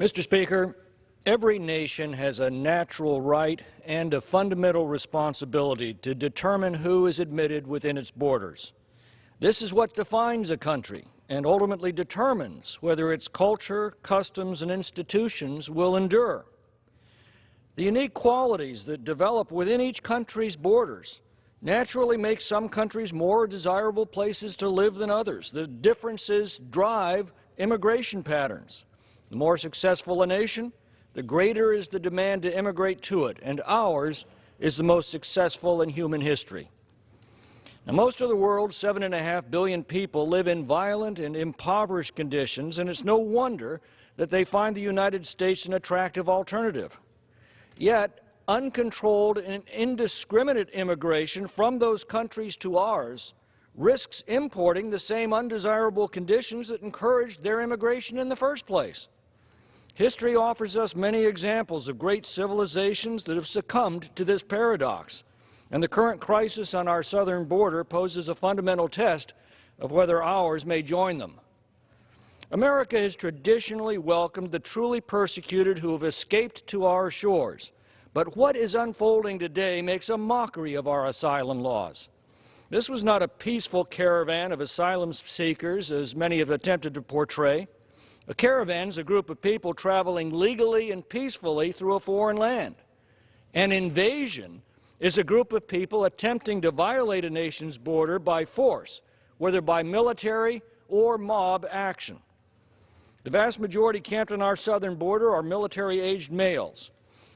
Mr. Speaker, every nation has a natural right and a fundamental responsibility to determine who is admitted within its borders. This is what defines a country and ultimately determines whether its culture, customs, and institutions will endure. The unique qualities that develop within each country's borders naturally make some countries more desirable places to live than others. The differences drive immigration patterns. The more successful a nation, the greater is the demand to immigrate to it, and ours is the most successful in human history. Now, most of the world's 7.5 billion people live in violent and impoverished conditions, and it's no wonder that they find the United States an attractive alternative. Yet, uncontrolled and indiscriminate immigration from those countries to ours risks importing the same undesirable conditions that encouraged their immigration in the first place. History offers us many examples of great civilizations that have succumbed to this paradox, and the current crisis on our southern border poses a fundamental test of whether ours may join them. America has traditionally welcomed the truly persecuted who have escaped to our shores, but what is unfolding today makes a mockery of our asylum laws. This was not a peaceful caravan of asylum seekers, as many have attempted to portray. A caravan is a group of people traveling legally and peacefully through a foreign land. An invasion is a group of people attempting to violate a nation's border by force, whether by military or mob action. The vast majority camped on our southern border are military-aged males.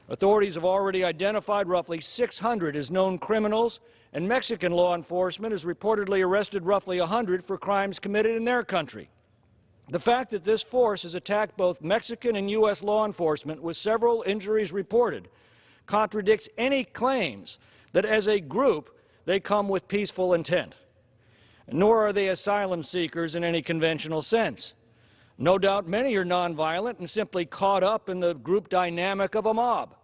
Authorities have already identified roughly 600 as known criminals, and Mexican law enforcement has reportedly arrested roughly 100 for crimes committed in their country. The fact that this force has attacked both Mexican and U.S. law enforcement, with several injuries reported, contradicts any claims that as a group they come with peaceful intent. Nor are they asylum seekers in any conventional sense. No doubt many are nonviolent and simply caught up in the group dynamic of a mob.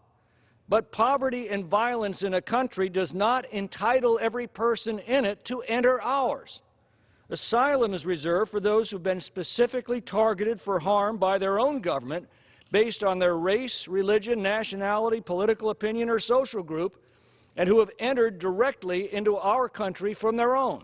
But poverty and violence in a country does not entitle every person in it to enter ours. Asylum is reserved for those who have been specifically targeted for harm by their own government based on their race, religion, nationality, political opinion, or social group, and who have entered directly into our country from their own.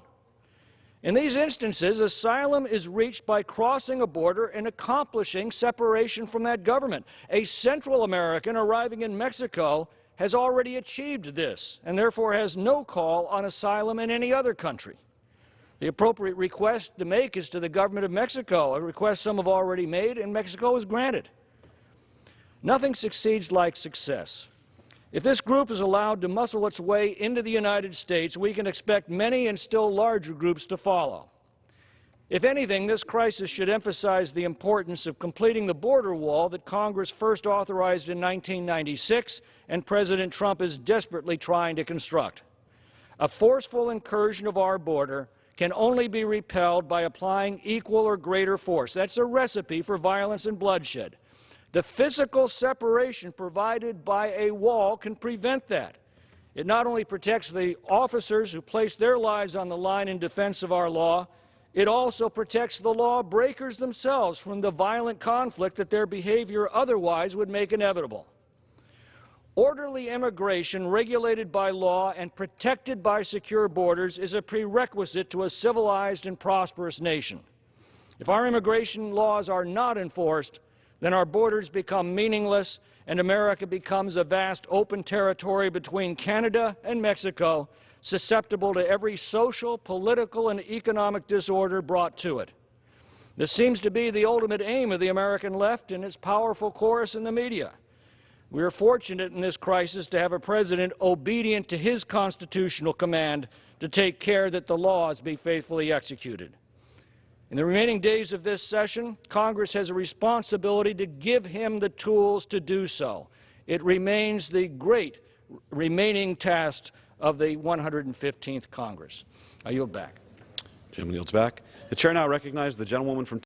In these instances, asylum is reached by crossing a border and accomplishing separation from that government. A Central American arriving in Mexico has already achieved this and therefore has no call on asylum in any other country. The appropriate request to make is to the government of Mexico, a request some have already made, and Mexico has granted. Nothing succeeds like success. If this group is allowed to muscle its way into the United States, we can expect many and still larger groups to follow. If anything, this crisis should emphasize the importance of completing the border wall that Congress first authorized in 1996 and President Trump is desperately trying to construct. A forceful incursion of our border can only be repelled by applying equal or greater force. That's a recipe for violence and bloodshed. The physical separation provided by a wall can prevent that. It not only protects the officers who place their lives on the line in defense of our law, it also protects the lawbreakers themselves from the violent conflict that their behavior otherwise would make inevitable. Orderly immigration regulated by law and protected by secure borders is a prerequisite to a civilized and prosperous nation. If our immigration laws are not enforced, then our borders become meaningless and America becomes a vast open territory between Canada and Mexico, susceptible to every social, political, and economic disorder brought to it. This seems to be the ultimate aim of the American left and its powerful chorus in the media. We are fortunate in this crisis to have a president obedient to his constitutional command to take care that the laws be faithfully executed. In the remaining days of this session, Congress has a responsibility to give him the tools to do so. It remains the great remaining task of the 115th Congress. I yield back. Jim yields back. The chair now recognizes the gentlewoman from